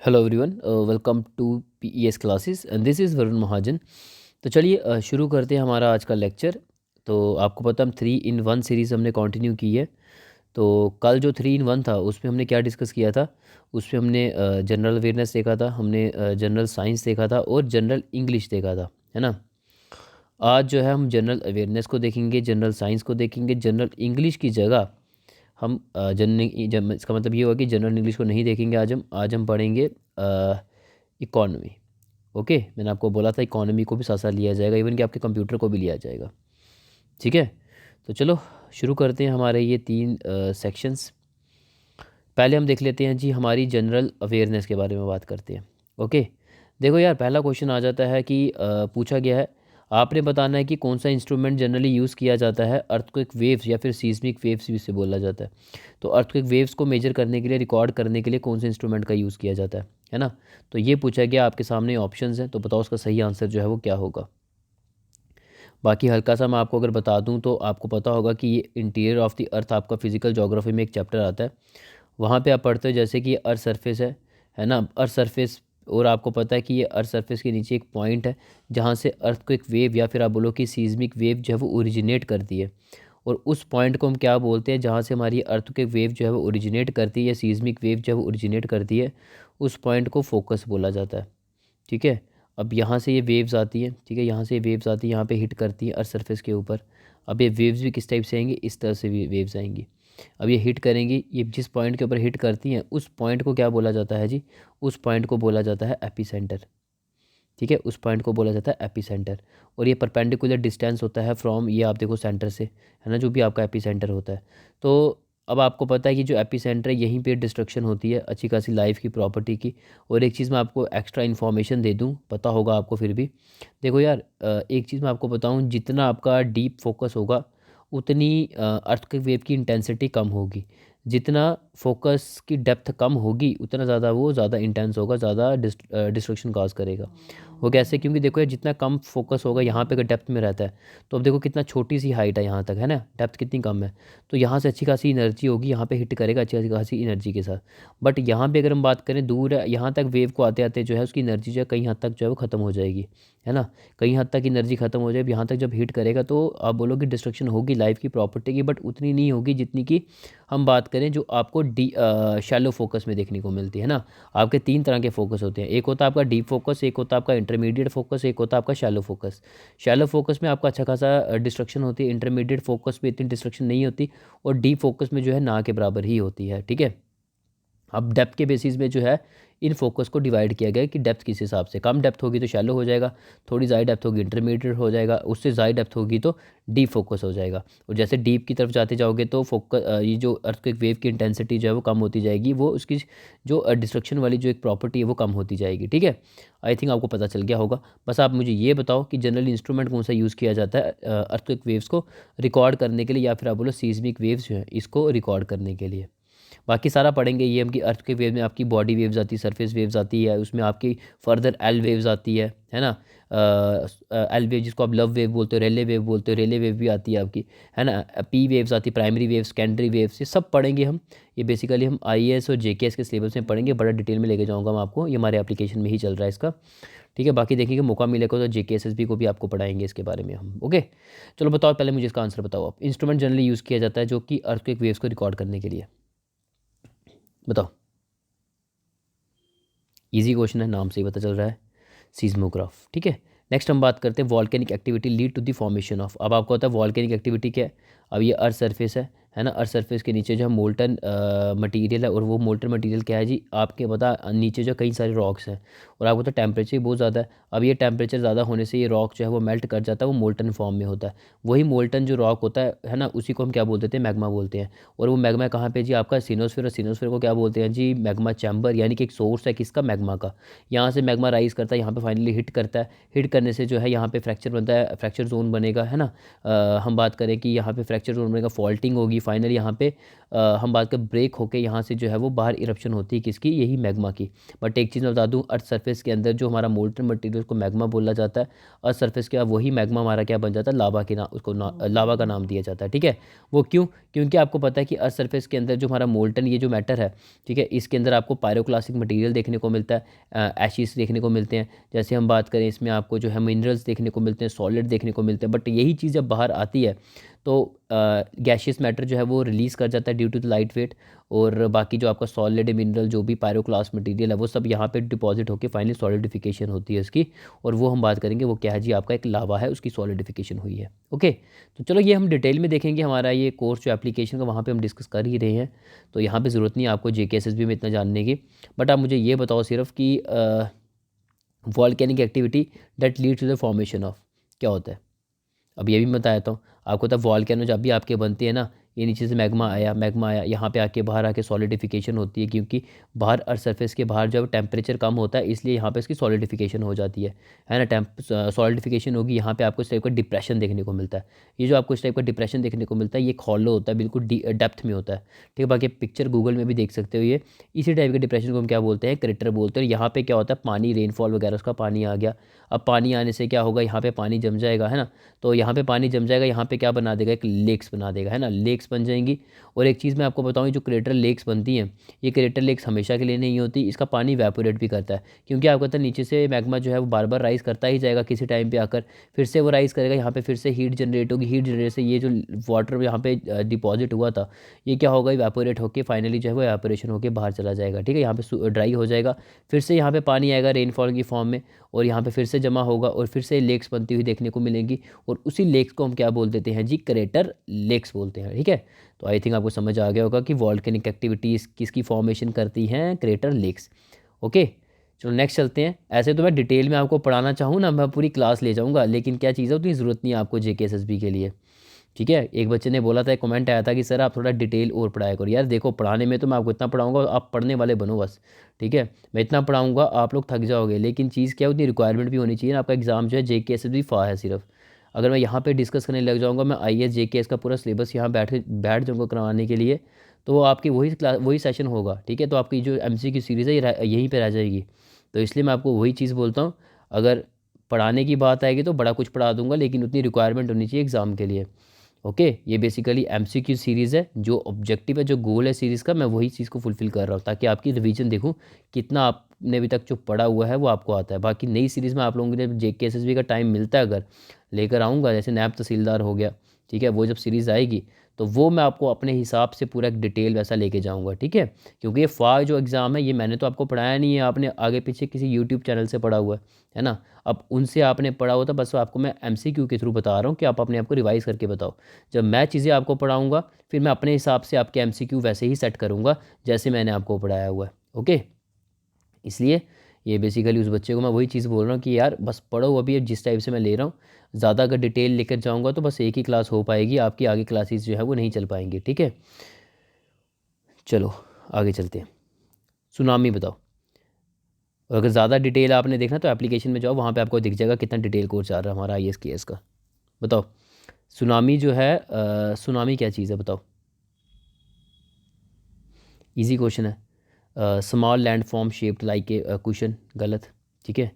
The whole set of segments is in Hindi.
Hello everyone, welcome to PES classes and this is Varun Mahajan. तो चलिए शुरू करते हैं हमारा आज का लेक्चर। तो आपको पता हम 3 in 1 सीरीज़ हमने कंटिन्यू की है। तो कल जो 3 in 1 था उसमें हमने क्या डिस्कस किया था। उसमें हमने जनरल अवेयरनेस देखा था, हमने जनरल साइंस देखा था और जनरल इंग्लिश देखा था, है ना। आज जो है हम जनरल अवेयरनेस को देखेंगे, जनरल साइंस को देखेंगे, जनरल इंग्लिश की जगह हम इसका मतलब ये होगा कि जनरल इंग्लिश को नहीं देखेंगे। आज हम पढ़ेंगे इकॉनमी। ओके, मैंने आपको बोला था इकॉनमी को भी साथ साथ लिया जाएगा, इवन कि आपके कंप्यूटर को भी लिया जाएगा। ठीक है, तो चलो शुरू करते हैं हमारे ये 3 सेक्शंस। पहले हम देख लेते हैं जी, हमारी जनरल अवेयरनेस के बारे में बात करते हैं। ओके, देखो यार, पहला क्वेश्चन आ जाता है कि पूछा गया है, आपने बताना है कि कौन सा इंस्ट्रूमेंट जनरली यूज़ किया जाता है अर्थक्वेक वेव्स या फिर सीस्मिक वेव्स भी इसे बोला जाता है। तो अर्थक्वेक वेव्स को मेजर करने के लिए, रिकॉर्ड करने के लिए कौन से इंस्ट्रूमेंट का यूज़ किया जाता है ना। तो ये पूछा गया, आपके सामने ऑप्शंस हैं, तो बताओ उसका सही आंसर जो है वो क्या होगा। बाकी हल्का सा मैं आपको अगर बता दूं तो आपको पता होगा कि ये इंटीरियर ऑफ द अर्थ आपका फिजिकल ज्योग्राफी में एक चैप्टर आता है। वहाँ पे आप पढ़ते हो जैसे कि अर्थ सरफेस है ना, अर्थ सरफेस। और आपको पता है कि ये अर्थ सरफेस के नीचे एक पॉइंट है जहाँ से अर्थ को एक वेव या फिर आप बोलो कि सीज़मिक वेव जो है वो ओरिजिनेट करती है। और उस पॉइंट को हम क्या बोलते हैं, जहाँ से हमारी अर्थ के वेव जो है वो ओरिजिनेट करती है या सीज़मिक वेव जो है वो ओरिजिनेट करती है, उस पॉइंट को फोकस बोला जाता है। ठीक है, अब यहाँ से ये वेव्स आती हैं, ठीक है, यहाँ से ये वेव्स आती है, यहाँ पे हिट करती हैं अर्थ सरफेस के ऊपर। अब ये वेव्स भी किस टाइप से आएंगी, इस तरह से वेव्स आएंगी। अब ये हिट करेंगी, ये जिस पॉइंट के ऊपर हिट करती हैं उस पॉइंट को क्या बोला जाता है जी, उस पॉइंट को बोला जाता है एपिसेंटर। ठीक है, उस पॉइंट को बोला जाता है एपिसेंटर। और ये परपेंडिकुलर डिस्टेंस होता है फ्रॉम, ये आप देखो सेंटर से, है ना, जो भी आपका एपिसेंटर होता है। तो अब आपको पता है कि जो एपिसेंटर है यहीं पे डिस्ट्रक्शन होती है अच्छी खासी लाइफ की, प्रॉपर्टी की। और एक चीज़ मैं आपको एक्स्ट्रा इन्फॉर्मेशन दे दूँ, पता होगा आपको फिर भी। देखो यार, एक चीज़ मैं आपको बताऊँ, जितना आपका डीप फोकस होगा उतनी अर्थक्वेक वेव की इंटेंसिटी कम होगी। जितना फोकस की डेप्थ कम होगी उतना ज़्यादा वो ज़्यादा इंटेंस होगा, ज़्यादा डिस्ट्रक्शन काज करेगा। वो कैसे, क्योंकि देखो यार, जितना कम फोकस होगा यहाँ पे अगर डेप्थ में रहता है, तो अब देखो कितना छोटी सी हाइट है यहाँ तक, है ना, डेप्थ कितनी कम है। तो यहाँ से अच्छी खासी एनर्जी होगी, यहाँ पे हिट करेगा अच्छी खासी एनर्जी के साथ। बट यहाँ पे अगर हम बात करें, दूर है, यहाँ तक वेव को आते आते जो है उसकी एनर्जी जो है कहीं हद तक जो है वो ख़त्म हो जाएगी, है ना। कहीं हद तक एनर्जी ख़त्म हो जाए, यहाँ तक जब हिट करेगा तो आप बोलोगे डिस्ट्रक्शन होगी लाइफ की, प्रॉपर्टी की, बट उतनी नहीं होगी जितनी कि हम बात करें जो आपको शैलो फोकस में देखने को मिलती है ना। आपके 3 तरह के फोकस होते हैं, एक होता है आपका डीप फोकस, एक होता है आपका इंटरमीडिएट फोकस, एक होता है आपका शैलो फोकस। शैलो फोकस में आपका अच्छा खासा डिस्ट्रक्शन होती है, इंटरमीडिएट फोकस में इतनी डिस्ट्रक्शन नहीं होती, और डीप फोकस में जो है ना के बराबर ही होती है। ठीक है, अब डेप्थ के बेसिस में जो है इन फोकस को डिवाइड किया गया है कि डेप्थ किस हिसाब से, कम डेप्थ होगी तो शैलो हो जाएगा, थोड़ी ज़्यादा डेप्थ होगी इंटरमीडिएट हो जाएगा, उससे ज़्यादा डेप्थ होगी तो डीप फोकस हो जाएगा। और जैसे डीप की तरफ जाते जाओगे तो फोकस, ये जो अर्थक्वेक वेव की इंटेंसिटी जो है वो कम होती जाएगी, वो उसकी जो डिस्ट्रक्शन वाली जो एक प्रॉपर्टी है वो कम होती जाएगी। ठीक है, आई थिंक आपको पता चल गया होगा। बस आप मुझे ये बताओ कि जनरल इंस्ट्रूमेंट कौन सा यूज़ किया जाता है अर्थक्वेक वेव्स को रिकॉर्ड करने के लिए, या फिर आप बोलो सीस्मिक वेव्स जो है इसको रिकॉर्ड करने के लिए। बाकी सारा पढ़ेंगे ये हम कि अर्थ के वेव में आपकी बॉडी वेव्स आती है, सरफेस वेव्स आती है, उसमें आपकी फर्दर एल वेव्स आती है ना। एल वेव जिसको आप लव वेव बोलते हो, रेले वेव बोलते हो, रेले वेव भी आती है आपकी, है ना। पी वेव्स आती है, प्राइमरी वेव्स, सेकेंडरी वेव्स, ये सब पढ़ेंगे हम। ये बेसिकली हम आईएएस और जेकेएस के सिलेबस में पढ़ेंगे, बड़ा डिटेल में लेके जाऊँगा मैं आपको, ये हमारे एप्लीकेशन में ही चल रहा है इसका। ठीक है, बाकी देखेंगे मौका मिलेगा तो जेकेएसएसबी को भी आपको पढ़ाएंगे इसके बारे में हम। ओके, चलो बताओ, पहले मुझे इसका आंसर बताओ आप। इंस्ट्रूमेंट जनरली यूज़ किया जाता है जो कि अर्थक्वेक वेव्स को रिकॉर्ड करने के लिए, बताओ। इजी क्वेश्चन है, नाम से ही पता चल रहा है, सीस्मोग्राफ। ठीक है, नेक्स्ट हम बात करते हैं volcanic activity lead to the formation of. अब आपको पता है वॉल्केनिक एक्टिविटी क्या है। अब ये अर्थ सरफेस है ना, अर्थ सरफेस के नीचे जो है मोल्टन मटेरियल है, और वो मोल्टन मटेरियल क्या है जी, आपके पता नीचे जो कई सारे रॉक्स हैं, और आपको पता टेम्परेचर भी बहुत ज़्यादा है। अब ये टेम्परेचर ज़्यादा होने से ये रॉक जो है वो मेल्ट कर जाता है, वो मोल्टन फॉर्म में होता है। वही मोल्टन जो रॉक होता है ना, उसी को हम क्या बोलते हैं, मैग्मा बोलते हैं। और वो मैग्मा कहाँ पे जी, आपका सिनोस्फीयर, और सिनोस्फीयर को क्या बोलते हैं जी, मैग्मा चैम्बर, यानी कि एक सोर्स है किसका, मैग्मा का। यहाँ से मैग्मा राइज करता है, यहाँ पे फाइनली हिट करता है, हिट करने से जो है यहाँ पे फ्रैक्चर बनता है, फ्रैक्चर जोन बनेगा, है ना। हम बात करें कि यहाँ पे फ्रैक्चर जोन बनेगा, फॉल्टिंग होगी, फाइनली यहाँ पे हम बात कर ब्रेक होके यहाँ से जो है वो बाहर इरप्शन होती है किसकी, यही मैग्मा की। बट एक चीज़ मैं बता दूँ, अर्थ सरफेस के अंदर जो हमारा मोल्टन मटेरियल को मैग्मा बोला जाता है, अर्थ सरफेस के बाद वही मैग्मा हमारा क्या बन जाता है, लावा के नाम, उसको लावा का नाम दिया जाता है। ठीक है, वो क्यों? क्योंकि आपको पता है कि अर्थ सरफेस के अंदर जो हमारा मोल्टन ये जो मैटर है, ठीक है, इसके अंदर आपको पायरोक्लास्टिक मटेरियल देखने को मिलता है, एशिस देखने को मिलते हैं। जैसे हम बात करें इसमें आपको जो है मिनरल्स देखने को मिलते हैं, सॉलिड देखने को मिलते हैं। बट यही चीज़ जब बाहर आती है तो गैशियस मैटर जो है वो रिलीज़ कर जाता है due to the light weight, और बाकी जो आपका सॉलिड मिनरल जो भी पायरोक्लास्ट मटेरियल है वो सब यहाँ पे डिपॉजिट होकर फाइनली सॉलिडिफिकेशन होती है इसकी, और वो हम बात करेंगे वो क्या है जी, आपका एक लावा है, उसकी सॉलिडिफिकेशन हुई है। ओके, तो चलो ये हम डिटेल में देखेंगे, हमारा ये कोर्स जो एप्लीकेशन का वहाँ पे हम डिस्कस कर ही रहे हैं, तो यहाँ पे ज़रूरत नहीं है आपको JK SSB में इतना जानने की। बट आप मुझे ये बताओ सिर्फ कि volcanic activity that lead to the formation of, क्या होता है? अब ये भी मैं बताता हूँ आपको, तब वॉल्केनो जब भी आपके बनते हैं ना, ये नीचे से मैग्मा आया यहाँ पे आके बाहर आके सॉलिडिफिकेशन होती है, क्योंकि बाहर अर्थ सरफेस के बाहर जब टेम्परेचर कम होता है इसलिए यहाँ पे इसकी सॉलिडिफिकेशन हो जाती है ना। सॉलिडिफिकेशन होगी, यहाँ पे आपको इस टाइप का डिप्रेशन देखने को मिलता है। ये जो आपको इस टाइप का डिप्रेशन देखने को मिलता है ये हॉलो होता है, बिल्कुल डेप्थ में होता है। ठीक है, बाकी पिक्चर गूगल में भी देख सकते हो ये। इसी टाइप के डिप्रेशन को हम क्या बोलते हैं, क्रेटर बोलते हैं। यहाँ पे क्या होता है, पानी रेनफॉल वगैरह उसका पानी आ गया। अब पानी आने से क्या होगा, यहाँ पे पानी जम जाएगा, है ना। तो यहाँ पे पानी जम जाएगा, यहाँ पे क्या बना देगा, एक लेक्स बना देगा, है ना, लेक्स बन जाएंगी। और एक चीज़ मैं आपको बताऊँ, जो क्रेटर लेक्स बनती हैं, ये क्रेटर लेक्स हमेशा के लिए नहीं होती, इसका पानी इवेपोरेट भी करता है। क्योंकि आपको पता है नीचे से मैग्मा जो है वो बार बार राइज करता ही जाएगा, किसी टाइम पे आकर फिर से वो राइज करेगा, यहाँ पे फिर से हीट जनरेट होगी, हीट जनरेट से ये जो वाटर यहाँ पे डिपॉजिट हुआ था ये क्या होगा, इवेपोरेट होकर फाइनली जो है वो इवेपोरेशन होकर बाहर चला जाएगा। ठीक है, यहाँ पे ड्राई हो जाएगा, फिर से यहाँ पे पानी आएगा रेनफॉल की फॉर्म में, और यहाँ पे फिर से जमा होगा और फिर से लेक्स बनती हुई देखने को मिलेंगी, और उसी लेक्स को हम क्या बोल देते हैं जी, क्रेटर लेक्स बोलते हैं। ठीक है, तो आई थिंक आपको समझ आ गया होगा कि वॉल्केनिक एक्टिविटीज़ किसकी फॉर्मेशन करती हैं, क्रेटर लेक्स। ओके, चलो नेक्स्ट चलते हैं। ऐसे तो मैं डिटेल में आपको पढ़ाना चाहूँ ना, मैं पूरी क्लास ले जाऊँगा, लेकिन क्या चीज़ है, उतनी ज़रूरत नहीं है आपको JK SSB के लिए। ठीक है, एक बच्चे ने बोला था, कमेंट आया था कि सर आप थोड़ा डिटेल और पढ़ाया करो। यार देखो, पढ़ाने में तो मैं आपको इतना पढ़ाऊंगा, आप पढ़ने वाले बनो बस। ठीक है, मैं इतना पढ़ाऊंगा आप लोग थक जाओगे, लेकिन चीज़ क्या है, उतनी रिक्वायरमेंट भी होनी चाहिए ना। आपका एग्जाम जो है JK SSB फा है सिर्फ। अगर मैं यहाँ पे डिस्कस करने लग जाऊँगा, मैं IAS JKS का पूरा सिलेबस यहाँ बैठ जाऊँगा करवाने के लिए, तो वो आपकी वही सेशन होगा। ठीक है, तो आपकी जो MCQ सीरीज़ है ये यहीं पर रह जाएगी। तो इसलिए मैं आपको वही चीज़ बोलता हूँ, अगर पढ़ाने की बात आएगी तो बड़ा कुछ पढ़ा दूंगा, लेकिन उतनी रिक्वायरमेंट होनी चाहिए एग्ज़ाम के लिए। ओके, ये बेसिकली MCQ सीरीज़ है, जो ऑब्जेक्टिव है, जो गोल है सीरीज़ का, मैं वही चीज़ को फुलफ़िल कर रहा हूँ, ताकि आपकी रिवीजन देखूँ कितना आपने अभी तक जो पढ़ा हुआ है वो आपको आता है। बाकी नई सीरीज़ में आप लोगों ने JK SSB का टाइम मिलता है, अगर लेकर आऊँगा, जैसे नैब तहसीलदार हो गया, ठीक है, वो जब सीरीज़ आएगी तो वो मैं आपको अपने हिसाब से पूरा एक डिटेल वैसा लेके जाऊँगा। ठीक है, क्योंकि ये फा जो एग्ज़ाम है ये मैंने तो आपको पढ़ाया नहीं है, आपने आगे पीछे किसी यूट्यूब चैनल से पढ़ा हुआ है ना। अब उनसे आपने पढ़ा होता, बस आपको मैं MCQ के थ्रू बता रहा हूँ कि आप अपने आप को रिवाइज़ करके बताओ। जब मैं चीज़ें आपको पढ़ाऊँगा फिर मैं अपने हिसाब से आपके MCQ वैसे ही सेट करूँगा जैसे मैंने आपको पढ़ाया हुआ है। ओके, इसलिए ये बेसिकली उस बच्चे को मैं वही चीज़ बोल रहा हूँ कि यार बस पढ़ो अभी, जिस टाइप से मैं ले रहा हूँ। ज़्यादा अगर डिटेल लेकर जाऊँगा तो बस एक ही क्लास हो पाएगी, आपकी आगे क्लासेस जो है वो नहीं चल पाएंगी। ठीक है, चलो आगे चलते हैं। सुनामी बताओ, अगर ज़्यादा डिटेल आपने देखना तो एप्लीकेशन में जाओ, वहाँ पे आपको दिख जाएगा कितना डिटेल कोर्स चल रहा है हमारा IAS KS का। बताओ सुनामी जो है, सुनामी क्या चीज़ है बताओ। इजी क्वेश्चन है। Small land form shaped like a cushion, गलत। ठीक है,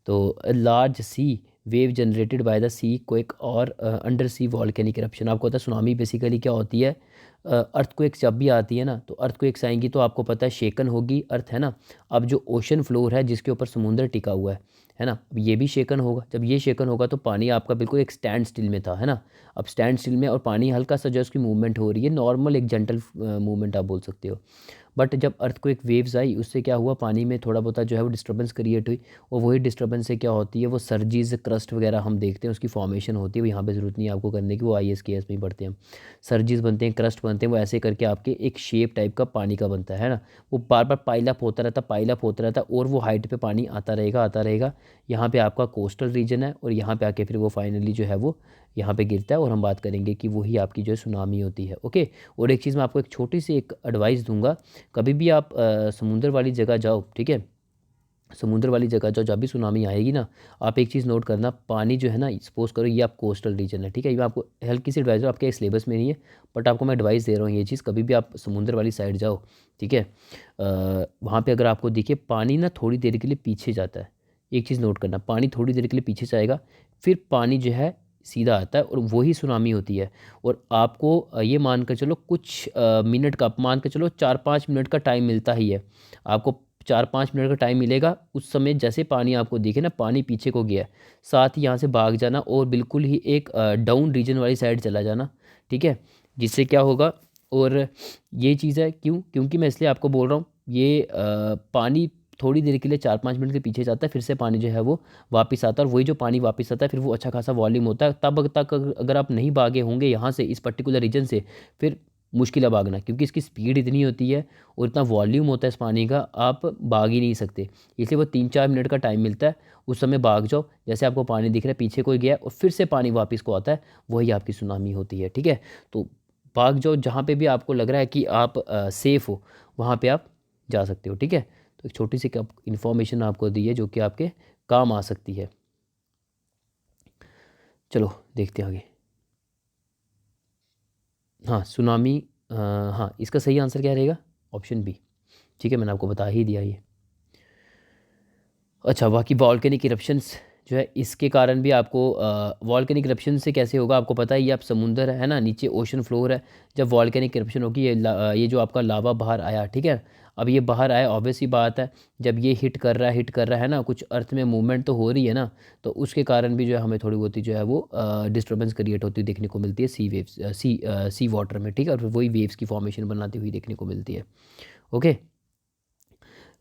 तो large sea wave generated by the sea quake और अंडर सी वॉल्केनिक इरप्शन। आपको पता है सुनामी बेसिकली क्या होती है, अर्थक्वेक जब भी आती है ना, तो अर्थक्वेक्स आएंगी तो आपको पता है शेकन होगी अर्थ, है ना। अब जो ओशन फ्लोर है जिसके ऊपर समुद्र टिका हुआ है ना, अब ये भी शेकन होगा। जब ये शेकन होगा तो पानी आपका बिल्कुल एक स्टैंड स्टिल में था, है ना। अब स्टैंड स्टिल में और पानी हल्का सा जो उसकी मूवमेंट हो रही है, नॉर्मल एक जेंटल मूवमेंट आप बोल सकते हो। बट जब अर्थक्वेक वेव्स आई उससे क्या हुआ, पानी में थोड़ा बहुत जो है वो डिस्टर्बेंस क्रिएट हुई, और वही डिस्टर्बेंस से क्या होती है, वो सर्जिस क्रस्ट वगैरह हम देखते हैं उसकी फॉर्मेशन होती है। वो यहाँ पे ज़रूरत नहीं है आपको करने की, वो IAS KS में ही पढ़ते हैं हम। सर्जिस बनते हैं, क्रस्ट बनते हैं, वो ऐसे करके आपके एक शेप टाइप का पानी का बनता है ना। वो बार बार पाइलअप होता रहता, पाइलअप होता रहता, और वो हाइट पे पानी आता रहेगा आता रहेगा। यहाँ पे आपका कोस्टल रीजन है, और यहाँ पे आके फिर वो फाइनली जो है वो यहाँ पे गिरता है, और हम बात करेंगे कि वही आपकी जो है सुनामी होती है। ओके, और एक चीज़ मैं आपको एक छोटी सी एक एडवाइस दूंगा, कभी भी आप समुंदर वाली जगह जाओ, ठीक है, समुद्र वाली जगह जो जब भी सुनामी आएगी ना, आप एक चीज़ नोट करना, पानी जो है ना, सपोज करो ये आप कोस्टल रीजन है, ठीक है, ये मैं आपको हल्की सी एडवाइस, आपके सिलेबस में नहीं है बट आपको मैं एडवाइस दे रहा हूँ, ये चीज़ कभी भी आप समुद्र वाली साइड जाओ, ठीक है, वहाँ पे अगर आपको दिखे पानी ना थोड़ी देर के लिए पीछे जाता है, एक चीज़ नोट करना, पानी थोड़ी देर के लिए पीछे जाएगा, फिर पानी जो है सीधा आता है और वही सुनामी होती है। और आपको ये मान कर चलो कुछ मिनट का, मान कर चलो 4-5 मिनट का टाइम मिलता ही है आपको, 4-5 मिनट का टाइम मिलेगा। उस समय जैसे पानी आपको दिखे ना, पानी पीछे को गया है, साथ ही यहाँ से भाग जाना और बिल्कुल ही एक डाउन रीजन वाली साइड चला जाना, ठीक है, जिससे क्या होगा। और ये चीज़ है क्यों, क्योंकि मैं इसलिए आपको बोल रहा हूँ, ये पानी थोड़ी देर के लिए 4-5 मिनट के पीछे जाता है, फिर से पानी जो है वो वापस आता है, और वही जो पानी वापस आता है फिर वो अच्छा खासा वॉल्यूम होता है। तब तक अगर आप नहीं भागे होंगे यहाँ से, इस पर्टिकुलर रीजन से, फिर मुश्किल है भागना, क्योंकि इसकी स्पीड इतनी होती है और इतना वॉल्यूम होता है इस पानी का, आप भाग ही नहीं सकते। इसलिए वो 3-4 मिनट का टाइम मिलता है, उस समय भाग जाओ, जैसे आपको पानी दिख रहा है पीछे कोई गया है और फिर से पानी वापस को आता है, वही आपकी सुनामी होती है, ठीक है। तो भाग जाओ, जहाँ पे भी आपको लग रहा है कि आप सेफ़ हो वहाँ पे आप जा सकते हो, ठीक है। तो एक छोटी सी इन्फॉर्मेशन आपको दी है जो कि आपके काम आ सकती है। चलो देखते हैं आगे। हाँ सुनामी, हाँ इसका सही आंसर क्या रहेगा, ऑप्शन बी, ठीक है, मैंने आपको बता ही दिया ये। अच्छा, बाकी वॉल्केनिक इरप्शंस जो है इसके कारण भी आपको, वॉल्केनिक इरप्शन से कैसे होगा आपको पता है, ये आप समुंदर है ना, नीचे ओशन फ्लोर है, जब वॉल्केनिक इरप्शन होगी ये जो आपका लावा बाहर आया, ठीक है, अब ये बाहर आया, ऑब्वियस ही बात है, जब ये हिट कर रहा है ना, कुछ अर्थ में मूवमेंट तो हो रही है ना, तो उसके कारण भी जो है हमें थोड़ी बहुत ही जो है वो डिस्टर्बेंस क्रिएट होती हुई देखने को मिलती है सी वेव्स, सी वाटर में, ठीक है, और फिर वही वेव्स की फॉर्मेशन बनाती हुई देखने को मिलती है। ओके,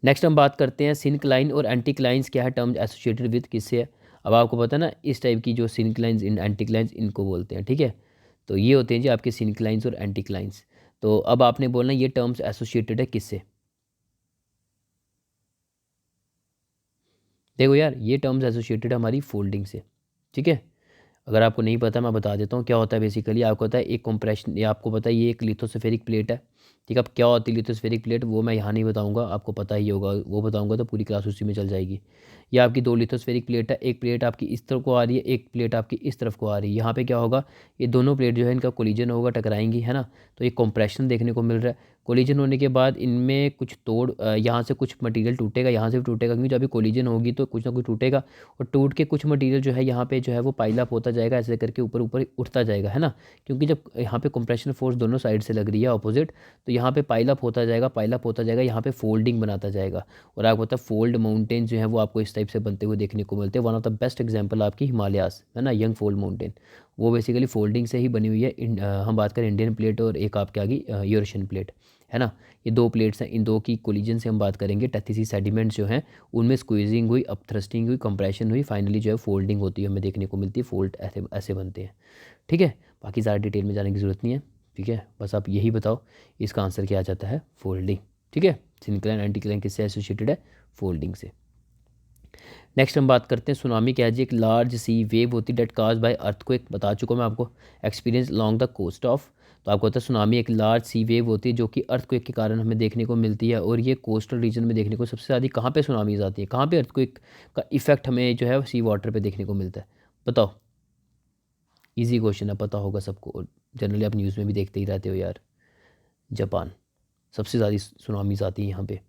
नेक्स्ट हम बात करते हैं सिनक्लाइन और एंटीक्लाइंस क्या है, टर्म्स एसोसिएटेड विद किससे है। अब आपको पता है ना, इस टाइप की जो सिनक्लाइंस इन एंटीक्लाइंस इनको बोलते हैं, ठीक है। तो ये होते हैं जी आपके सिनक्लाइंस और एंटीक्लाइंस। तो अब आपने बोलना ये टर्म्स एसोसिएटेड है किससे। देखो यार, ये टर्म्स एसोसिएटेड है हमारी फोल्डिंग से, ठीक है। अगर आपको नहीं पता मैं बता देता हूँ क्या होता है। बेसिकली आपको पता है एक कंप्रेशन, ये आपको पता है ये एक लिथोस्फेरिक प्लेट है, ठीक है। अब क्या होती है लिथोस्फेरिक प्लेट वो मैं यहाँ नहीं बताऊँगा, आपको पता ही होगा, वो बताऊँगा तो पूरी क्लास उसी में चल जाएगी। ये आपकी दो लिथोस्फेरिक प्लेट है, एक प्लेट आपकी इस तरफ को आ रही है, एक प्लेट आपकी इस तरफ को आ रही है। यहाँ पे क्या होगा, ये दोनों प्लेट जो है इनका कोलिजन होगा, टकराएंगी, है ना। तो एक कंप्रेशन देखने को मिल रहा है। कोलिजन होने के बाद इनमें कुछ तोड़, यहाँ से कुछ मटेरियल टूटेगा, यहाँ से भी टूटेगा, क्योंकि जब भी कोलिजन होगी तो कुछ ना कुछ टूटेगा, और टूट के कुछ मटेरियल जो है यहाँ पे जो है वो पाइल अप होता जाएगा, ऐसे करके ऊपर ऊपर उठता जाएगा, है ना। क्योंकि जब यहाँ पे कंप्रेशन फोर्स दोनों साइड से लग रही है ऑपोजिट, तो यहाँ पे पाइल अप होता जाएगा, पाइल अप होता जाएगा, यहाँ पे फोल्डिंग बनाता जाएगा। और आपको पता है फोल्ड माउंटेन जो है वो आपको इस टाइप से बनते हुए देखने को मिलते हैं। One of the best example आपकी हिमालयास है ना, यंग फोल्ड माउंटेन, वो बेसिकली फोल्डिंग से ही बनी हुई है। हम बात करें इंडियन प्लेट और एक आपके आगे यूरेशियन प्लेट, है ना। ये दो प्लेट्स हैं, इन दो की कोलिजन से हम बात करेंगे, टैथिसी सेडिमेंट्स जो हैं उनमें स्क्वीजिंग हुई, अप थ्रस्टिंग हुई, कंप्रेशन हुई, फाइनली जो है फोल्डिंग होती है, हमें देखने को मिलती है, फोल्ड ऐसे ऐसे बनते हैं, ठीक है। बाकी ज़्यादा डिटेल में जाने की ज़रूरत नहीं है, ठीक है, बस आप यही बताओ इसका आंसर क्या आ जाता है, फोल्डिंग, ठीक है। सिंक्लाइन एंटीक्लाइन किससे एसोसिएटेड है, फोल्डिंग से। नेक्स्ट हम बात करते हैं सुनामी क्या है जी, एक लार्ज सी वेव होती है डेट काज बाय अर्थक्वेक, बता चुका मैं आपको, experience long the coast of. तो आपको पता है सुनामी एक लार्ज सी वेव होती है जो कि अर्थक्वेक के कारण हमें देखने को मिलती है, और ये कोस्टल रीजन में देखने को सबसे ज़्यादा कहाँ पे सुनामीज आती है, कहाँ पे अर्थक्वेक का इफेक्ट हमें जो है सी वाटर पे देखने को मिलता है, बताओ। इजी क्वेश्चन है, पता होगा सबको, और जनरली आप न्यूज़ में भी देखते ही रहते हो यार। जापान, सबसे ज़्यादा सुनामीज आती है यहाँ पे।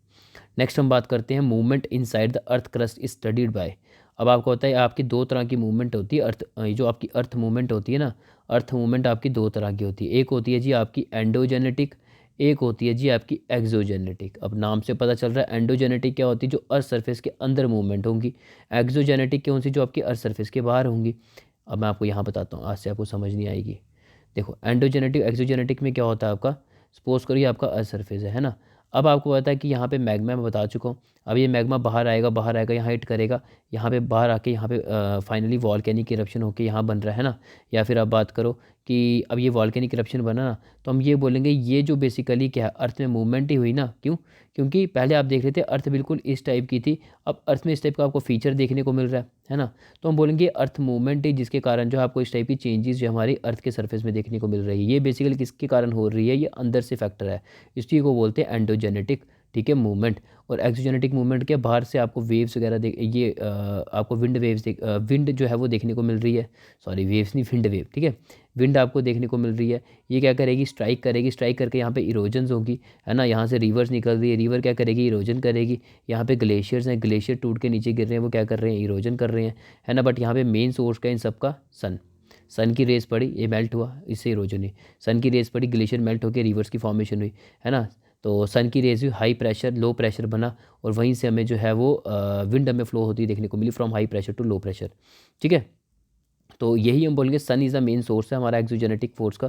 नेक्स्ट हम बात करते हैं movement inside the earth crust is studied by. अब आपको पता है आपकी दो तरह की मूवमेंट होती है, अर्थ ये जो आपकी अर्थ मूवमेंट होती है ना, अर्थ मूवमेंट आपकी दो तरह की होती है, एक होती है जी आपकी एंडोजेनेटिक, एक होती है जी आपकी एक्सोजेनेटिक। अब नाम से पता चल रहा है एंडोजेनेटिक क्या होती है, जो अर्थ सरफेस के अंदर मूवमेंट होंगी, एक्सोजेनेटिक क्या होती है, जो आपकी अर्थ सरफेस के बाहर होंगी। अब मैं आपको यहाँ बताता हूँ, आज से आपको समझ नहीं आएगी। देखो एंडोजेनेटिक एक्सोजेनेटिक में क्या होता है आपका, सपोज करिए आपका अर्थ सरफेस है ना। अब आपको पता है कि यहाँ पे मैग्मा मैं बता चुका हूँ, अब ये मैग्मा बाहर आएगा, यहाँ हिट करेगा, यहाँ पे बाहर आके यहाँ पे फाइनली वॉल्केनिक इरप्शन होके यहाँ बन रहा है ना। या फिर आप बात करो कि अब ये वॉल्केनिक इरप्शन बना ना, तो हम ये बोलेंगे ये जो बेसिकली क्या है, अर्थ में मूवमेंट ही हुई ना। क्यों, क्योंकि पहले आप देख रहे थे अर्थ बिल्कुल इस टाइप की थी, अब अर्थ में इस टाइप का आपको फीचर देखने को मिल रहा है ना। तो हम बोलेंगे अर्थ मूवमेंट ही, जिसके कारण जो आपको इस टाइप की चेंजेस जो हमारी अर्थ के सरफेस में देखने को मिल रही है, ये बेसिकली किसके कारण हो रही है, ये अंदर से फैक्टर है, इसी को बोलते हैं एंडोजेनेटिक ठीक है, मूवमेंट। और एक्सोजेनेटिक मूवमेंट क्या, बाहर से आपको वेव्स वगैरह आपको विंड वेव्स विंड जो है वो देखने को मिल रही है, सॉरी वेव्स नहीं, विंड वेव, ठीक है, विंड आपको देखने को मिल रही है। ये क्या करेगी, स्ट्राइक करेगी, स्ट्राइक करके यहाँ पे इरोजन्स होगी, है ना, यहाँ से रिवर्स निकल रही है, रिवर क्या करेगी, इरोजन करेगी। यहाँ पे ग्लेशियर्स हैं, ग्लेशियर टूट के नीचे गिर रहे हैं, वो क्या कर रहे हैं, इरोजन कर रहे हैं, है ना। बट यहाँ पे मेन सोर्स का इन सबका सन की रेस पड़ी, ये मेल्ट हुआ, इससे इरोजन हुई। सन की रेस पड़ी, ग्लेशियर मेल्ट होकर रिवर्स की फॉर्मेशन हुई, है ना। तो सन की रेस हुई, हाई प्रेशर लो प्रेशर बना, और वहीं से हमें जो है वो विंड हमें फ्लो होती देखने को मिली, from high pressure to low pressure, ठीक है। तो यही हम बोलेंगे sun is the main source है हमारा एक्सोजेनेटिक फोर्स का।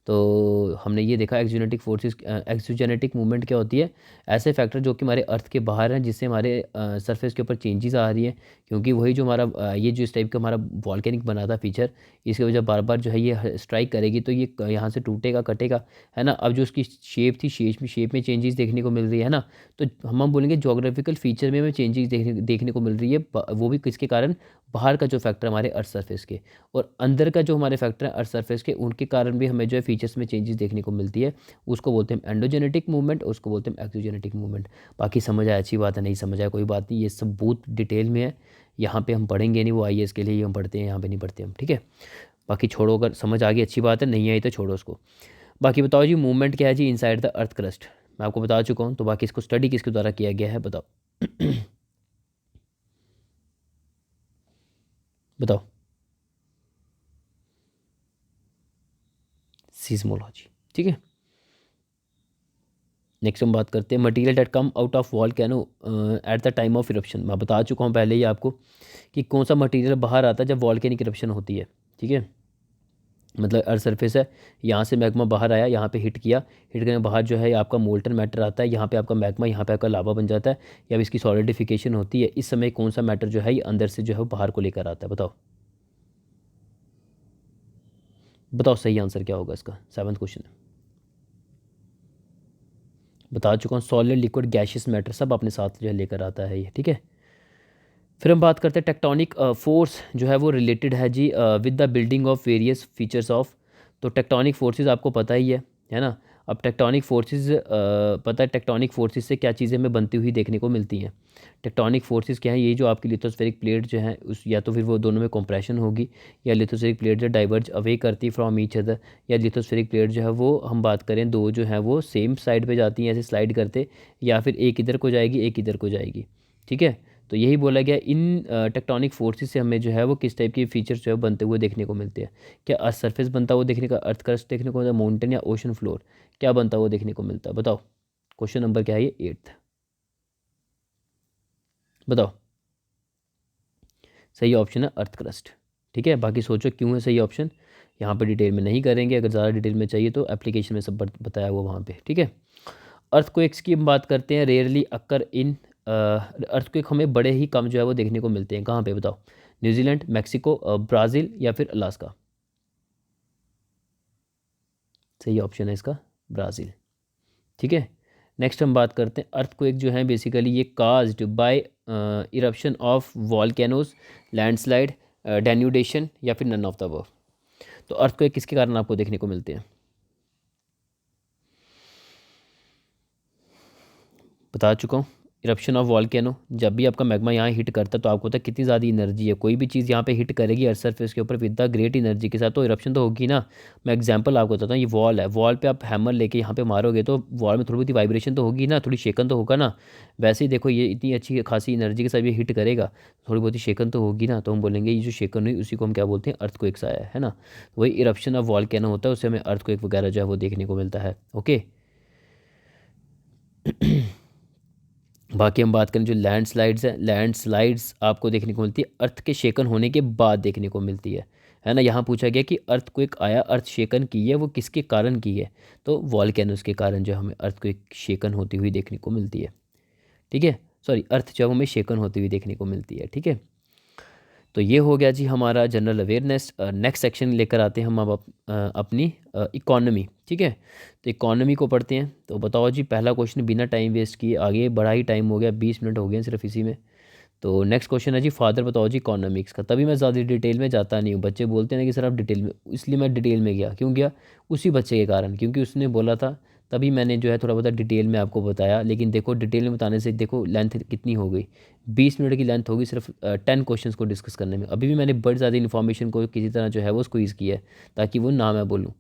तो हमने ये देखा एक्सोजेनेटिक फोर्सेस, एक्सोजेनेटिक मूवमेंट क्या होती है, ऐसे फैक्टर जो कि हमारे अर्थ के बाहर हैं, जिससे हमारे सरफेस के ऊपर चेंजेस आ रही हैं, क्योंकि वही जो हमारा ये जो इस टाइप का हमारा वॉल्केनिक बना था फीचर, इसकी वजह बार बार जो है ये स्ट्राइक करेगी, तो ये यहाँ से टूटेगा कटेगा, है ना। अब जो उसकी शेप थी, शेप में चेंजेस देखने को मिल रही है ना, तो हम बोलेंगे जोग्राफिकल फीचर में हमें चेंजेस देखने को मिल रही है, वो भी किसके कारण, बाहर का जो फैक्टर हमारे अर्थ सरफेस के, और अंदर का जो हमारे फैक्टर है अर्थ सरफेस के, उनके कारण भी हमें जो है फीचर्स में चेंजेस देखने को मिलती है। उसको बोलते हैं एंडोजेनेटिक मूवमेंट, उसको बोलते हैं एक्सोजेनेटिक मूवमेंट। बाकी समझ आया, अच्छी बात है, नहीं समझ आया कोई बात नहीं, ये सब बहुत डिटेल में है, यहाँ पे हम पढ़ेंगे नहीं, वो आईएएस के लिए ही हम पढ़ते हैं, यहाँ पे नहीं पढ़ते हम, ठीक है। बाकी छोड़ो, अगर समझ आ गई अच्छी बात है, नहीं आई तो छोड़ो उसको। बाकी बताओ जी, मूवमेंट क्या है जी इनसाइड द अर्थ क्रस्ट, मैं आपको बता चुका हूँ, तो बाकी इसको स्टडी किसके द्वारा किया गया है बताओ। बताओ। सीस्मोलॉजी, ठीक है। नेक्स्ट हम बात करते हैं material that come out of volcano at the time of eruption. मैं बता चुका हूँ पहले ही आपको कि कौन सा मटेरियल बाहर आता है जब वॉल्केनिक इरप्शन होती है, ठीक है। मतलब अर्थ सरफेस है, यहाँ से मैग्मा बाहर आया, यहाँ पे हिट किया, हिट करने के बाहर जो है आपका मोल्टन मैटर आता है, यहाँ पे आपका मैग्मा, यहाँ पे आपका लावा बन जाता है, या इसकी सॉलिडिफिकेशन होती है। इस समय कौन सा मैटर जो है ये अंदर से जो है वो बाहर को लेकर आता है, बताओ। बताओ सही आंसर क्या होगा इसका, 7वां क्वेश्चन है। बता चुका हूँ, सॉलिड लिक्विड गैशियस मैटर सब अपने साथ जो है लेकर आता है ये, ठीक है। फिर हम बात करते हैं टेक्टोनिक फोर्स जो है वो रिलेटेड है जी with the building of various features of. तो टेक्टोनिक फोर्सेस आपको पता ही है ना। अब टेक्टोनिक फोर्सेस पता है टेक्टोनिक फोर्सेस से क्या चीज़ें हमें बनती हुई देखने को मिलती हैं। टेक्टोनिक फोर्सेस क्या है, ये जो आपकी लिथोस्फेरिक प्लेट जो है उस, या तो फिर वो दोनों में कंप्रेशन होगी, या लिथोस्फेरिक प्लेट जो डाइवर्ज अवे करती है फ्रॉम ईच अदर, या लिथोस्फेरिक प्लेट जो है वो हम बात करें दो जो है वो सेम साइड पे जाती हैं ऐसे स्लाइड करते, या फिर एक इधर को जाएगी एक इधर को जाएगी, ठीक है। तो यही बोला गया, इन टेक्टोनिक फोर्सेस से हमें जो है वो किस टाइप के फीचर्स जो है बनते हुए देखने को मिलते हैं। क्या अर्थ सरफेस बनता हुआ देखने का, अर्थ क्रस्ट देखने को मिलता है, माउंटेन या ओशन फ्लोर क्या बनता हुआ देखने को मिलता है, बताओ। क्वेश्चन नंबर क्या है ये, 8th। बताओ। सही ऑप्शन है अर्थ क्रस्ट, ठीक है। बाकी सोचो क्यों है सही ऑप्शन, यहाँ पर डिटेल में नहीं करेंगे, अगर ज़्यादा डिटेल में चाहिए तो एप्लीकेशन में सब बताया हुआ वहाँ पे, ठीक है। अर्थक्वेक्स की हम बात करते हैं, रेयरली अक्कर इन, अर्थक्वेक हमें बड़े ही कम जो है वो देखने को मिलते हैं, कहाँ पे बताओ। न्यूजीलैंड, मैक्सिको, ब्राज़ील या फिर अलास्का। सही ऑप्शन है इसका ब्राज़ील, ठीक है। नेक्स्ट हम बात करते हैं, अर्थक्वेक जो है बेसिकली ये caused by eruption of volcanoes, landslide, denudation या फिर नन ऑफ द अबव। तो अर्थक्वेक किसके कारण आपको देखने को मिलते हैं, बता चुका हूँ। इरप्शन ऑफ वॉल्केनो, जब भी आपका मैग्मा यहाँ हिट करता है तो आपको पता है कितनी ज़्यादा एनर्जी है, कोई भी चीज़ यहाँ पे हिट करेगी अर्थ सरफेस के ऊपर विद द ग्रेट एनर्जी के साथ, तो इरप्शन तो होगी ना। मैं एग्जांपल आपको बताता हूँ, ये वॉल है, वॉल पे आप हैमर लेके यहाँ पे मारोगे तो वॉल में थोड़ी बहुत वाइब्रेशन तो होगी ना, थोड़ी शेकन तो होगा ना। वैसे ही देखो ये इतनी अच्छी खासी एनर्जी के साथ ये हिट करेगा, थोड़ी बहुत ही शेकन तो होगी ना, तो हम बोलेंगे ये जो शेकन हुई उसी को हम क्या बोलते हैं, अर्थक्वेक्स आया है ना। वही इरप्शन ऑफ वॉल्केनो होता है, उससे हमें अर्थक्वेक वगैरह जो है वो देखने को मिलता है, ओके। बाकी हम बात करें जो लैंडस्लाइड्स हैं, लैंडस्लाइड्स आपको देखने को मिलती है अर्थ के शेकन होने के बाद देखने को मिलती है ना। यहाँ पूछा गया कि अर्थक्वेक आया, अर्थ शेकन की है, वो किसके कारण की है, तो वॉल्केनोस के कारण जो हमें अर्थक्वेक शेकन होती हुई देखने को मिलती है, ठीक है। सॉरी, अर्थ जो हमें शेकन होती हुई देखने को मिलती है, ठीक है। तो ये हो गया जी हमारा जनरल अवेयरनेस। नेक्स्ट सेक्शन लेकर आते हैं हम अब अपनी इकॉनमी, ठीक है। तो इकॉनमी को पढ़ते हैं। तो बताओ जी, पहला क्वेश्चन बिना टाइम वेस्ट किए, आगे बड़ा ही टाइम हो गया, 20 मिनट हो गए सिर्फ इसी में। तो नेक्स्ट क्वेश्चन है जी, फादर बताओ जी इकोनॉमिक्स का। तभी मैं ज़्यादा डिटेल में जाता नहीं हूँ, बच्चे बोलते हैं ना कि सर आप डिटेल में, इसलिए मैं डिटेल में गया, क्यों गया, उसी बच्चे के कारण, क्योंकि उसने बोला था तभी मैंने जो है थोड़ा बहुत डिटेल में आपको बताया। लेकिन देखो डिटेल में बताने से देखो लेंथ कितनी हो गई, 20 मिनट की लेंथ होगी सिर्फ 10 क्वेश्चंस को डिस्कस करने में। अभी भी मैंने बड़ी ज़्यादा इन्फॉर्मेशन को किसी तरह जो है वो स्क्वीज़ किया है ताकि वो ना मैं बोलूँ।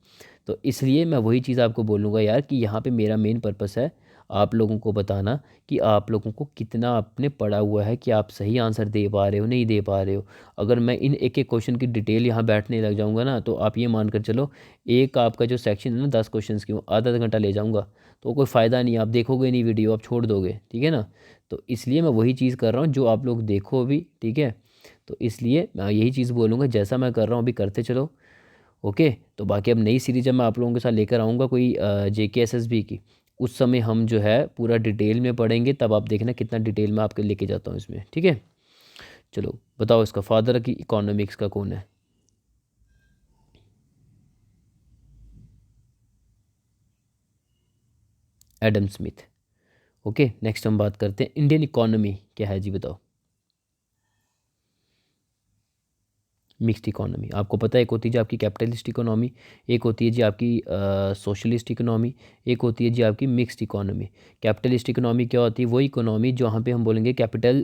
तो इसलिए मैं वही चीज़ आपको बोलूँगा यार कि यहाँ पे मेरा मेन पर्पस है आप लोगों को बताना कि आप लोगों को कितना आपने पढ़ा हुआ है, कि आप सही आंसर दे पा रहे हो नहीं दे पा रहे हो। अगर मैं इन एक एक क्वेश्चन की डिटेल यहाँ बैठने लग जाऊँगा ना, तो आप ये मान कर चलो एक आपका जो सेक्शन है ना 10 क्वेश्चन की, वो आधा आधा घंटा ले जाऊँगा, तो कोई फ़ायदा नहीं, आप देखोगे नहीं वीडियो, आप छोड़ दोगे, ठीक है ना। तो इसलिए मैं वही चीज़ कर रहा हूँ जो आप लोग देखो अभी, ठीक है। तो इसलिए मैं यही चीज़ बोलूँगा, जैसा मैं कर रहा हूँ अभी करते चलो, ओके। तो बाकी अब नई सीरीज जब मैं आप लोगों के साथ लेकर आऊँगा कोई JK SSB की, उस समय हम जो है पूरा डिटेल में पढ़ेंगे, तब आप देखना कितना डिटेल में आपके लेके जाता हूँ इसमें, ठीक है। चलो बताओ, इसका फादर की इकोनॉमिक्स का कौन है? Adam Smith. ओके, नेक्स्ट हम बात करते हैं इंडियन इकोनॉमी क्या है जी, बताओ। मिक्स्ड इकोनॉमी, आपको पता है एक होती है जी आपकी कैपिटलिस्ट इकोनॉमी, एक होती है जी आपकी सोशलिस्ट इकोनॉमी, एक होती है जी आपकी मिक्स्ड इकोनॉमी। कैपिटलिस्ट इकोनॉमी क्या होती है? वही इकोनॉमी जहाँ पे हम बोलेंगे कैपिटल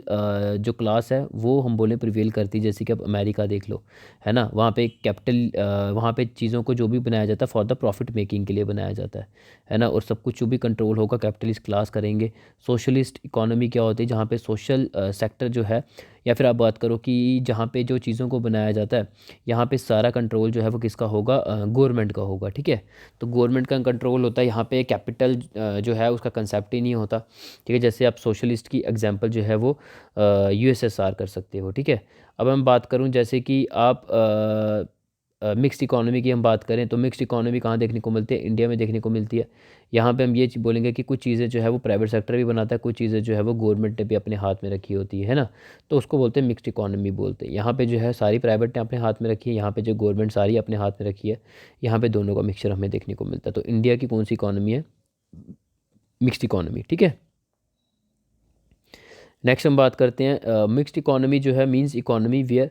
जो क्लास है वो हम बोलें प्रिवेल करती है, जैसे कि अब अमेरिका देख लो, है ना। वहाँ पे कैपिटल वहाँ पे चीज़ों को जो भी बनाया जाता है फॉर द प्रॉफिट मेकिंग के लिए बनाया जाता है ना। और सब कुछ जो भी कंट्रोल होगा कैपिटलिस्ट क्लास करेंगे। सोशलिस्ट इकोनॉमी क्या होती है? जहाँ पे सोशल सेक्टर जो है, या फिर आप बात करो कि जहाँ पे जो चीज़ों को बनाया जाता है, यहाँ पे सारा कंट्रोल जो है वो किसका होगा? गवर्नमेंट का होगा, ठीक है। तो गवर्नमेंट का कंट्रोल होता है, यहाँ पे कैपिटल जो है उसका कंसेप्ट ही नहीं होता, ठीक है। जैसे आप सोशलिस्ट की एग्जांपल जो है वो USSR कर सकते हो, ठीक है। अब हम बात करूँ जैसे कि आप मिक्स्ड इकोनॉमी की हम बात करें, तो मिक्स्ड इकोनॉमी कहाँ देखने को मिलती है? इंडिया में देखने को मिलती है। यहाँ पे हम ये बोलेंगे कि कुछ चीज़ें जो है वो प्राइवेट सेक्टर भी बनाता है, कुछ चीज़ें जो है वो गवर्नमेंट ने भी अपने हाथ में रखी होती है ना। तो उसको बोलते हैं मिक्स्ड इकोनॉमी बोलते हैं। यहाँ पे जो है सारी प्राइवेट ने अपने हाथ में रखी है, यहाँ पे जो गवर्नमेंट सारी अपने हाथ में रखी है, यहाँ पे दोनों का मिक्सचर हमें देखने को मिलता है। तो इंडिया की कौन सी इकोनॉमी है? मिक्स्ड इकोनॉमी, ठीक है। नेक्स्ट हम बात करते हैं मिक्स्ड इकोनॉमी जो है मीन्स इकोनॉमी वेयर,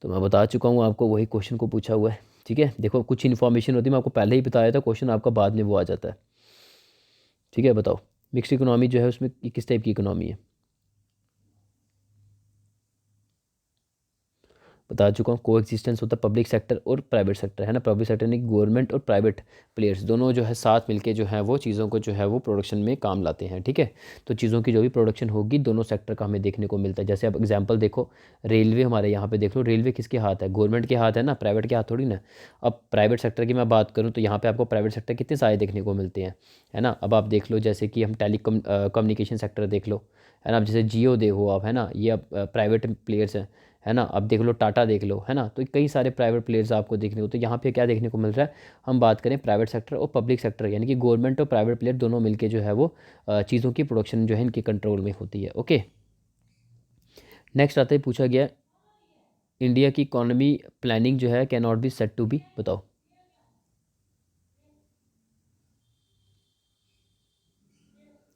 तो मैं बता चुका हूँ आपको, वही क्वेश्चन को पूछा हुआ है, ठीक है। देखो कुछ इन्फॉर्मेशन होती है, मैं आपको पहले ही बताया था, क्वेश्चन आपका बाद में वो आ जाता है, ठीक है। बताओ मिक्स्ड इकोनॉमी जो है उसमें किस टाइप की इकोनॉमी है? बता चुका हूँ, को एग्जिस्टेंस होता है पब्लिक सेक्टर और प्राइवेट सेक्टर, है ना। पब्लिक सेक्टर यानी गवर्नमेंट और प्राइवेट प्लेयर्स दोनों जो है साथ मिलके जो है वो चीज़ों को जो है वो प्रोडक्शन में काम लाते हैं, ठीक है। तो चीज़ों की जो भी प्रोडक्शन होगी दोनों सेक्टर का हमें देखने को मिलता है। जैसे आप एग्जाम्पल देखो, रेलवे हमारे यहाँ पे देख लो, रेलवे किसके हाथ है? गवर्नमेंट के हाथ है ना, प्राइवेट के हाथ थोड़ी ना। अब प्राइवेट सेक्टर की मैं बात करूँ तो यहाँ पे आपको प्राइवेट सेक्टर कितने सारे देखने को मिलते हैं, है ना। अब आप देख लो जैसे कि हम कम्युनिकेशन सेक्टर देख लो, है ना। अब जैसे जियो देखो आप, है ना, ये अब प्राइवेट प्लेयर्स हैं, है ना। अब देख लो टाटा देख लो, है ना। तो कई सारे प्राइवेट प्लेयर्स आपको देखने को, तो यहाँ पे क्या देखने को मिल रहा है? हम बात करें प्राइवेट सेक्टर और पब्लिक सेक्टर, यानी कि गवर्नमेंट और प्राइवेट प्लेयर दोनों मिलके जो है वो चीज़ों की प्रोडक्शन जो है इनके कंट्रोल में होती है, ओके। नेक्स्ट आता है, पूछा गया इंडिया की इकोनॉमी प्लानिंग जो है can not be set to be, बताओ।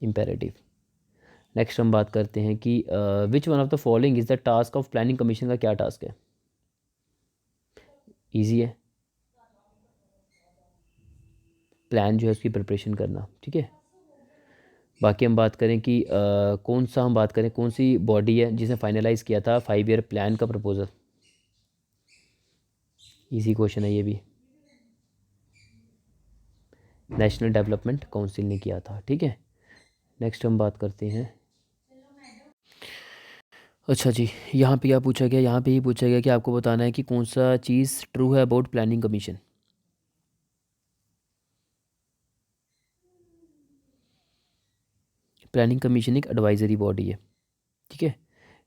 इम्पेरेटिव। नेक्स्ट हम बात करते हैं कि which one of the following is the task of planning commission का क्या टास्क है? ईजी है, प्लान जो है उसकी प्रिपरेशन करना, ठीक है। बाकी हम बात करें कि कौन सा हम बात करें कौन सी बॉडी है जिसने फाइनलाइज किया था 5 ईयर प्लान का प्रपोजल? इजी क्वेश्चन है ये भी, नेशनल डेवलपमेंट काउंसिल ने किया था, ठीक है। नेक्स्ट हम बात करते हैं, अच्छा जी, यहाँ पे क्या पूछा गया? यहाँ पे ही पूछा गया कि आपको बताना है कि कौन सा चीज़ ट्रू है about planning commission. Planning commission एक एडवाइजरी बॉडी है, ठीक है।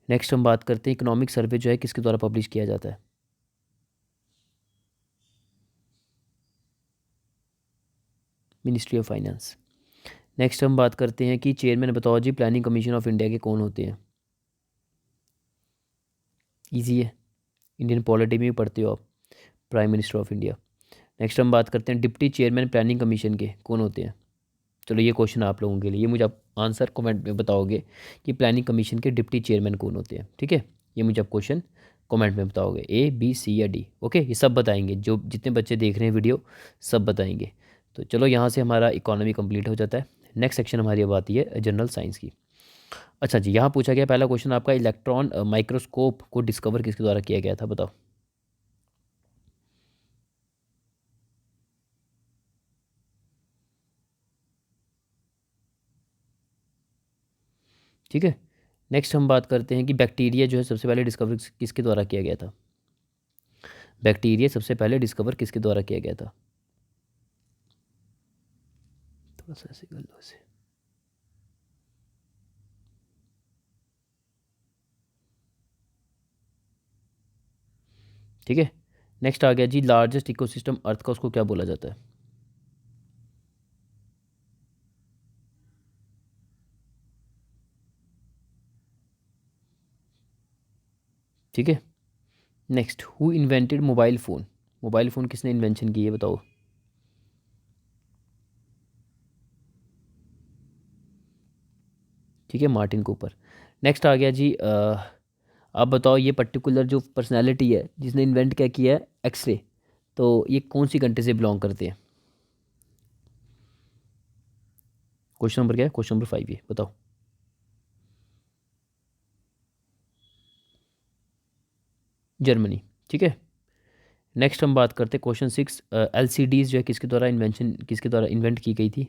नेक्स्ट हम बात करते हैं इकोनॉमिक सर्वे जो है किसके द्वारा पब्लिश किया जाता है? Ministry of finance. नेक्स्ट हम बात करते हैं कि चेयरमैन बताओ जी प्लानिंग कमीशन ऑफ इंडिया के कौन होते हैं? ईजी है, इंडियन पॉलिटी में भी पढ़ते हो आप, prime minister of India. Next हम बात करते हैं डिप्टी चेयरमैन प्लानिंग कमीशन के कौन होते हैं? चलो ये क्वेश्चन आप लोगों के लिए, ये मुझे आप आंसर कमेंट में बताओगे कि प्लानिंग कमीशन के डिप्टी चेयरमैन कौन होते हैं, ठीक है। ये मुझे आप क्वेश्चन कमेंट में बताओगे, A B C या D, ओके। ये सब बताएंगे, जो जितने बच्चे देख रहे हैं वीडियो सब बताएंगे। तो चलो यहाँ से हमारा इकोनॉमी कंप्लीट हो जाता है। नेक्स्ट सेक्शन हमारी अब आती है जनरल साइंस की। अच्छा जी, यहाँ पूछा गया पहला क्वेश्चन आपका, इलेक्ट्रॉन माइक्रोस्कोप को डिस्कवर किसके द्वारा किया गया था, बताओ। ठीक है, नेक्स्ट हम बात करते हैं कि बैक्टीरिया जो है सबसे पहले डिस्कवर किसके द्वारा किया गया था। बैक्टीरिया सबसे पहले डिस्कवर किसके द्वारा किया गया था। थोड़ा सा ऐसे कर लो इसे। ठीक है, नेक्स्ट आ गया जी, लार्जेस्ट इकोसिस्टम अर्थ का, उसको क्या बोला जाता है। ठीक है, next, who invented mobile phone, mobile phone किसने इन्वेंशन की है, बताओ। ठीक है, मार्टिन कूपर। नेक्स्ट आ गया जी, आप बताओ ये पर्टिकुलर जो पर्सनैलिटी है जिसने इन्वेंट क्या किया है, एक्सरे, तो ये कौन सी कंट्री से बिलोंग करते हैं। क्वेश्चन नंबर क्या है, क्वेश्चन नंबर 5 ये बताओ। जर्मनी। ठीक है, नेक्स्ट हम बात करते हैं क्वेश्चन 6, LCDs जो है किसके द्वारा इन्वेंट की गई थी।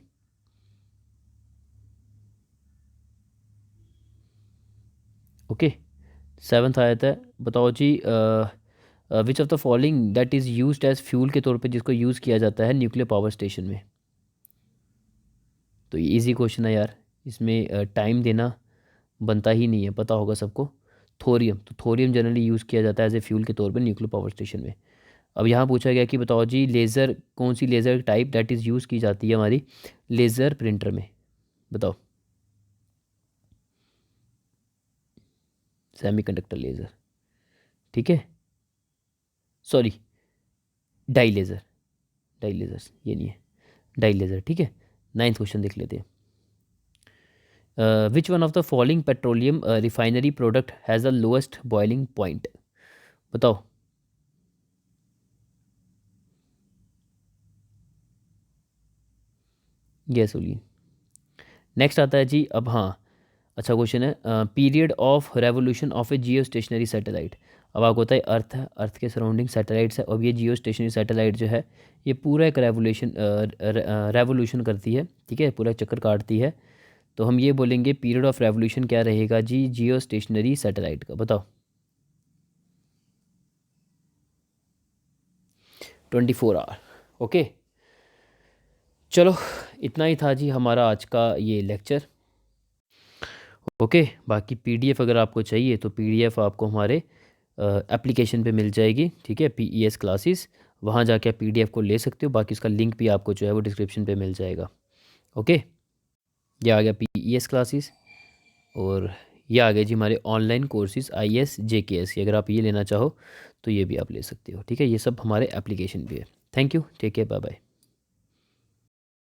ओके, सेवन्थ आया था, बताओ जी, which of the following that is used as fuel के तौर पे जिसको यूज़ किया जाता है न्यूक्लियर पावर स्टेशन में। तो ये इजी क्वेश्चन है यार, इसमें टाइम देना बनता ही नहीं है, पता होगा सबको। थोरियम, तो थोरियम जनरली यूज़ किया जाता है एज ए फ्यूल के तौर पे न्यूक्लियर पावर स्टेशन में। अब यहाँ पूछा गया कि बताओ जी, लेज़र, कौन सी laser type that is use की जाती है हमारी लेज़र प्रिंटर में, बताओ। Semiconductor laser. ठीक है, sorry, dye laser, dye laser ये नहीं है, डाई लेज़र। ठीक है, नाइन्थ क्वेश्चन देख लेते हैं। विच one of the following petroleum refinery product has the lowest boiling point, बताओ। गैसोलीन। नेक्स्ट आता है जी, अब हाँ, अच्छा क्वेश्चन है, period of revolution of A Jio stationery satellite. अब आपको होता है अर्थ है, अर्थ के सराउंडिंग सैटेलाइट्स है, अब ये जियो स्टेशनरी सैटेलाइट जो है ये पूरा एक रेवोल्यूशन करती है। ठीक है, पूरा चक्कर काटती है, तो हम ये बोलेंगे पीरियड ऑफ रेवोल्यूशन क्या रहेगा जी जियो स्टेशनरी सैटेलाइट का, बताओ। 24 आवर। ओके, चलो इतना ही था जी हमारा आज का ये लेक्चर। ओके, बाकी पीडीएफ अगर आपको चाहिए तो पीडीएफ आपको हमारे एप्लीकेशन पे मिल जाएगी। ठीक है, PES क्लासेस, वहाँ जाके आप पीडीएफ को ले सकते हो, बाकी उसका लिंक भी आपको जो है वो डिस्क्रिप्शन पे मिल जाएगा। ओके, ये आ गया PES क्लासेस, और ये आ गए जी हमारे ऑनलाइन कोर्सेज IAS JKS की, अगर आप ये लेना चाहो तो ये भी आप ले सकते हो। ठीक है, ये सब हमारे एप्लीकेशन पे है। Thank you, take care, bye bye.